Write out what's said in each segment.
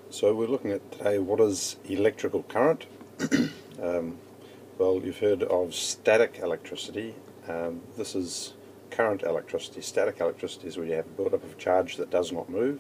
So we're looking at today what is electrical current. Well, you've heard of static electricity. This is current electricity. Static electricity is where you have a build-up of charge that does not move.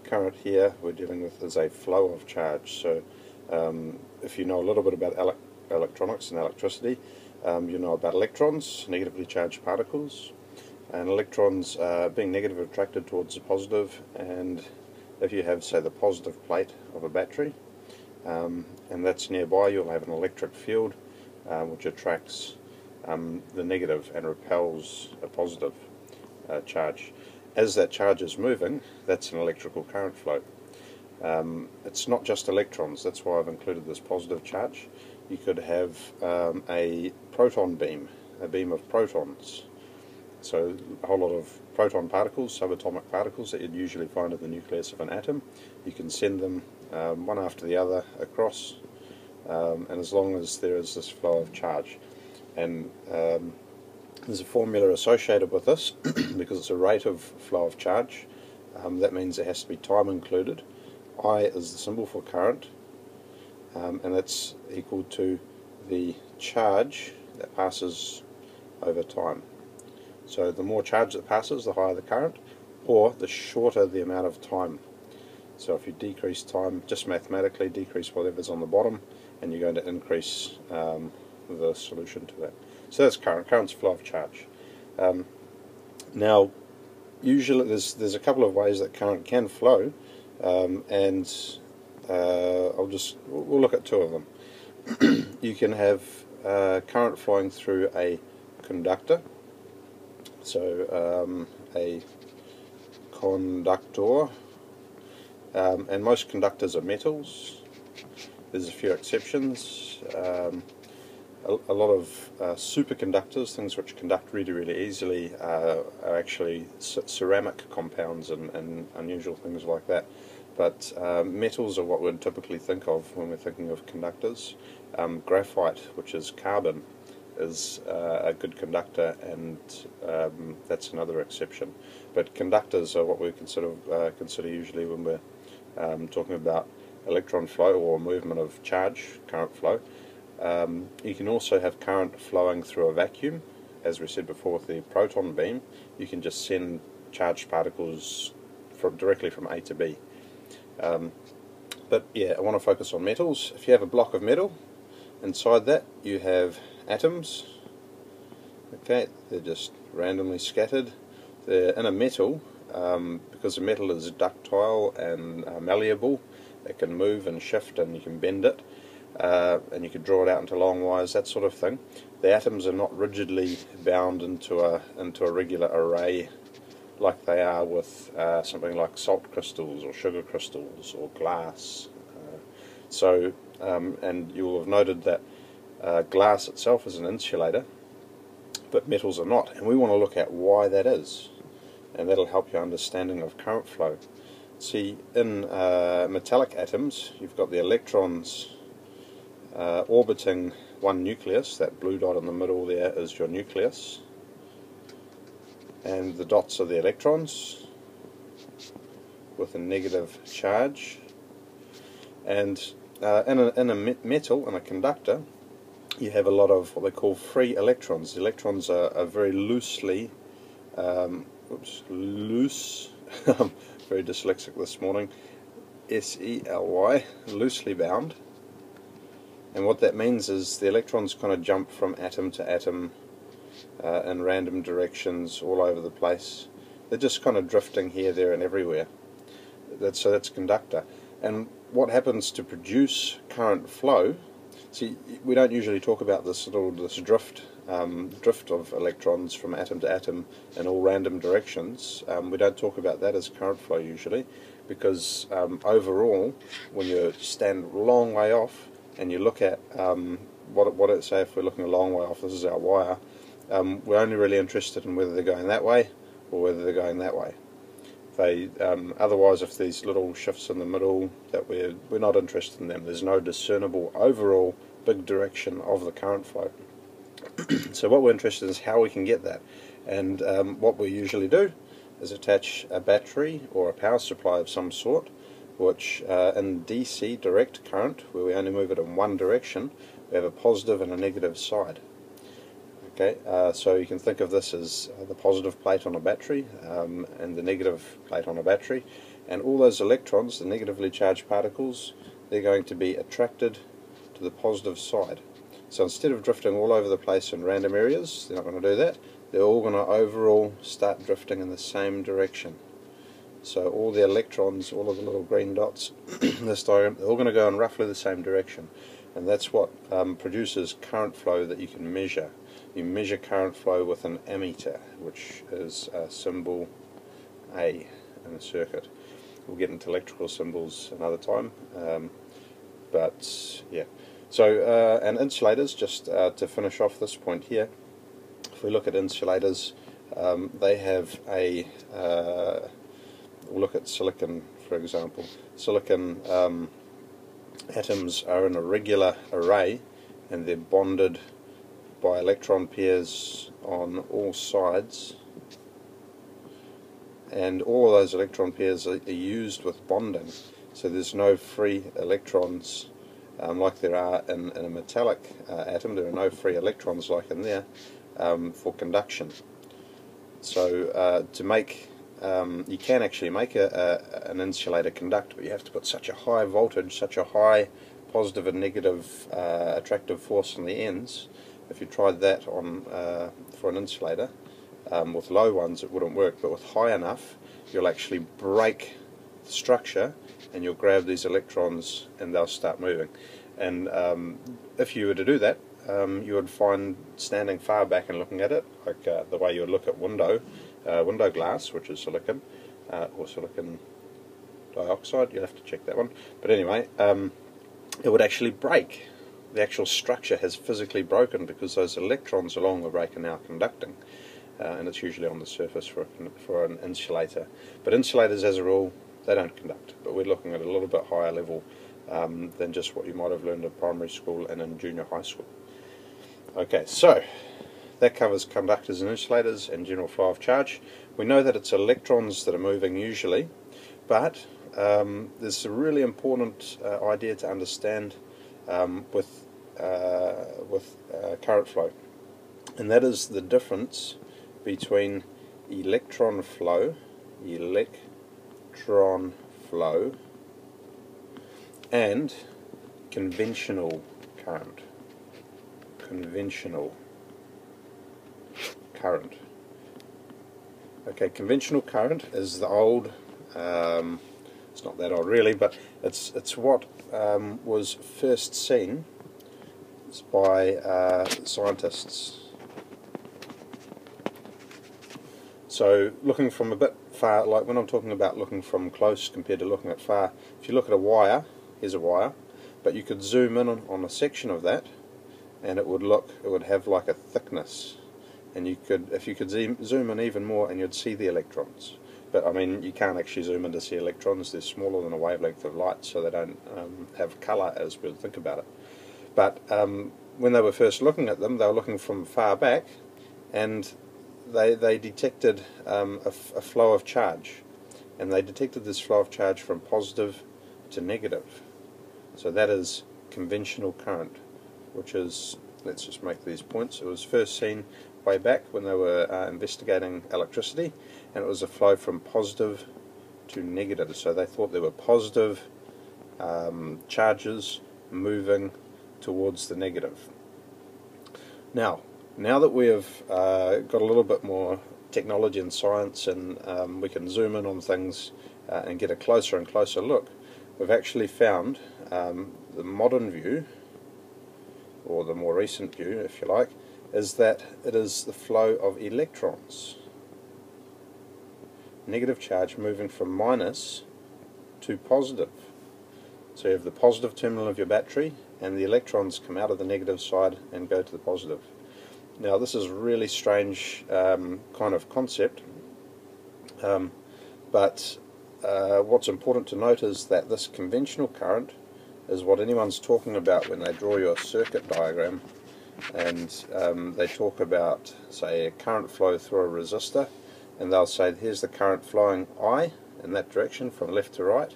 Current here we're dealing with is a flow of charge. So if you know a little bit about electronics and electricity, you know about electrons, negatively charged particles, and electrons being negatively attracted towards the positive, and if you have, say, the positive plate of a battery and that's nearby, you'll have an electric field which attracts the negative and repels a positive charge. As that charge is moving, that's an electrical current flow. It's not just electrons, that's why I've included this positive charge. You could have a proton beam, a beam of protons. So a whole lot of proton particles, subatomic particles that you'd usually find in the nucleus of an atom. You can send them one after the other across, and as long as there is this flow of charge. And there's a formula associated with this because it's a rate of flow of charge. That means there has to be time included. I is the symbol for current, and that's equal to the charge that passes over time. So the more charge that passes, the higher the current, or the shorter the amount of time. So if you decrease time, just mathematically decrease whatever's on the bottom, and you're going to increase the solution to that. So that's current. Current's flow of charge. Now, usually there's a couple of ways that current can flow, and we'll look at two of them. You can have current flowing through a conductor. So a conductor, and most conductors are metals. There's a few exceptions. A lot of superconductors, things which conduct really easily, are actually ceramic compounds and unusual things like that. But metals are what we'd typically think of when we're thinking of conductors. Graphite, which is carbon, is a good conductor, and that's another exception. But conductors are what we consider usually when we're talking about electron flow or movement of charge, current flow. You can also have current flowing through a vacuum. As we said before with the proton beam, you can just send charged particles directly from A to B. But yeah, I want to focus on metals. If you have a block of metal, inside that you have atoms. Okay, they're just randomly scattered. They're in a metal, because the metal is ductile and malleable. It can move and shift, and you can bend it, and you can draw it out into long wires, that sort of thing. The atoms are not rigidly bound into a regular array like they are with something like salt crystals or sugar crystals or glass. And you will have noted that glass itself is an insulator, but metals are not, and we want to look at why that is, and that'll help your understanding of current flow. See, in metallic atoms, you've got the electrons orbiting one nucleus. That blue dot in the middle there is your nucleus, and the dots are the electrons with a negative charge. And in a metal, in a conductor, you have a lot of what they call free electrons. The electrons are very loosely, loose, I'm very dyslexic this morning, S-E-L-Y, loosely bound. And what that means is the electrons kind of jump from atom to atom in random directions all over the place. They're just kind of drifting here, there and everywhere. So that's conductor. And what happens to produce current flow? See, we don't usually talk about this drift of electrons from atom to atom in all random directions. We don't talk about that as current flow usually, because overall, when you stand a long way off and you look at say if we're looking a long way off, this is our wire, we're only really interested in whether they're going that way or whether they're going that way. Otherwise, if these little shifts in the middle, that we're not interested in them. There's no discernible overall big direction of the current flow. So what we're interested in is how we can get that. And what we usually do is attach a battery or a power supply of some sort which in DC, direct current, where we only move it in one direction, we have a positive and a negative side. Okay, so you can think of this as the positive plate on a battery and the negative plate on a battery, and all those electrons, the negatively charged particles, they're going to be attracted to the positive side. So instead of drifting all over the place in random areas, they're not going to do that. They're all going to overall start drifting in the same direction. So all the electrons, all of the little green dots in this diagram, they're all going to go in roughly the same direction. And that's what produces current flow that you can measure. You measure current flow with an ammeter, which is symbol A in a circuit. We'll get into electrical symbols another time, but yeah. So, and insulators, just to finish off this point here, if we look at insulators, they have a, we'll look at silicon for example. Silicon atoms are in a regular array and they're bonded by electron pairs on all sides, and all of those electron pairs are used with bonding, so there's no free electrons like there are in a metallic atom. There are no free electrons like in there for conduction. So to make you can actually make an insulator conduct, but you have to put such a high voltage, such a high positive and negative attractive force on the ends. If you tried that on for an insulator, with low ones it wouldn't work, but with high enough you'll actually break the structure and you'll grab these electrons and they'll start moving. And if you were to do that, you would find, standing far back and looking at it, like the way you would look at window glass, which is silicon, or silicon dioxide, you'll have to check that one, but anyway, it would actually break. The actual structure has physically broken because those electrons along the break are now conducting, and it's usually on the surface for an insulator. But insulators, as a rule, they don't conduct, but we're looking at a little bit higher level than just what you might have learned in primary school and in junior high school. Okay, so that covers conductors and insulators and general flow of charge. We know that it's electrons that are moving usually, but there's a really important idea to understand with current flow, and that is the difference between electron flow and conventional current. Okay, conventional current is the old, it's not that old really, but it's what was first seen by scientists. So looking from a bit far, like when I'm talking about looking from close compared to looking at far, if you look at a wire, here's a wire, but you could zoom in on a section of that and it would have like a thickness, and you could, if you could zoom in even more, and you'd see the electrons. But I mean, you can't actually zoom in to see electrons. They're smaller than a wavelength of light, so they don't have colour as we would think about it. But when they were first looking at them, they were looking from far back, and they detected a flow of charge, and they detected this flow of charge from positive to negative. So that is conventional current, which is, let's just make these points, it was first seen way back when they were investigating electricity, and it was a flow from positive to negative. So they thought there were positive charges moving towards the negative. Now that we have got a little bit more technology and science, and we can zoom in on things and get a closer and closer look, we've actually found the modern view, or the more recent view if you like, is that it is the flow of electrons. Negative charge moving from minus to positive. So you have the positive terminal of your battery, and the electrons come out of the negative side and go to the positive. Now this is a really strange kind of concept, but what's important to note is that this conventional current is what anyone's talking about when they draw your circuit diagram, and they talk about, say, a current flow through a resistor, and they'll say here's the current flowing I in that direction from left to right,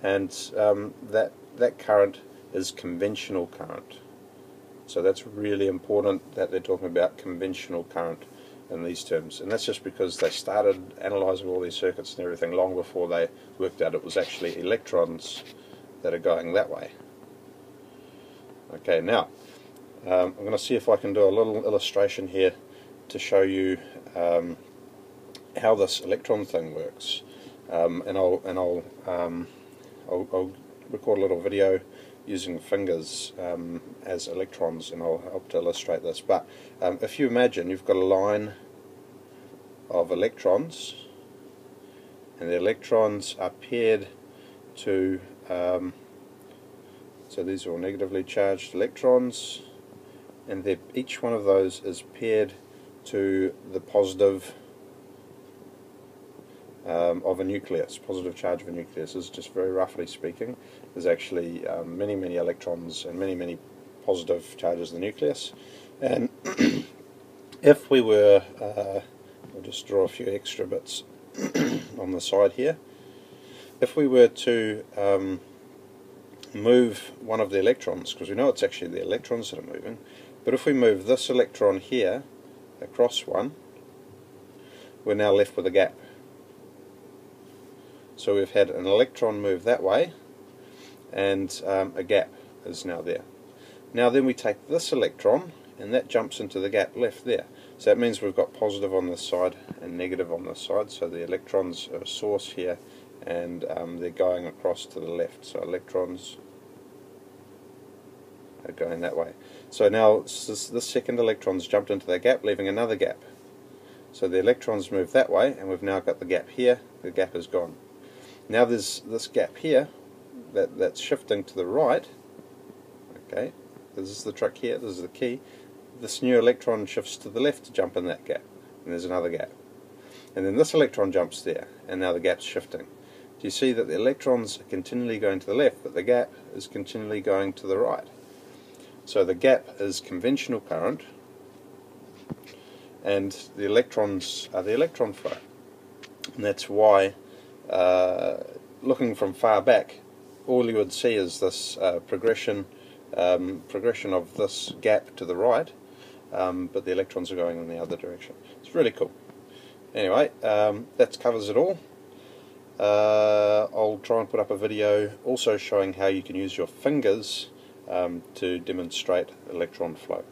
and that current is conventional current. So that's really important that they're talking about conventional current in these terms, and that's just because they started analysing all these circuits and everything long before they worked out it was actually electrons that are going that way. Okay, now I'm going to see if I can do a little illustration here to show you how this electron thing works, and I'll record a little video using fingers as electrons, and I'll help to illustrate this. But if you imagine you've got a line of electrons, and the electrons are paired to so these are all negatively charged electrons, and each one of those is paired to the positive of a nucleus, positive charge of a nucleus. This is just very roughly speaking. There's actually many electrons and many positive charges in the nucleus. And if we were, I'll just draw a few extra bits on the side here. If we were to move one of the electrons, because we know it's actually the electrons that are moving, but if we move this electron here across one, we're now left with a gap. So we've had an electron move that way, and a gap is now there. Now then we take this electron, and that jumps into the gap left there. So that means we've got positive on this side and negative on this side. So the electrons are a source here, and they're going across to the left. So electrons are going that way. So now this second electron's jumped into that gap, leaving another gap. So the electrons move that way, and we've now got the gap here. The gap is gone. Now there's this gap here that's shifting to the right. Okay, this is the trick here, this is the key. This new electron shifts to the left to jump in that gap, and there's another gap. And then this electron jumps there, and now the gap's shifting. Do you see that the electrons are continually going to the left, but the gap is continually going to the right? So the gap is conventional current, and the electrons are the electron flow. And that's why, looking from far back, all you would see is this progression of this gap to the right, but the electrons are going in the other direction. It's really cool. Anyway, that covers it all. I'll try and put up a video also showing how you can use your fingers to demonstrate electron flow.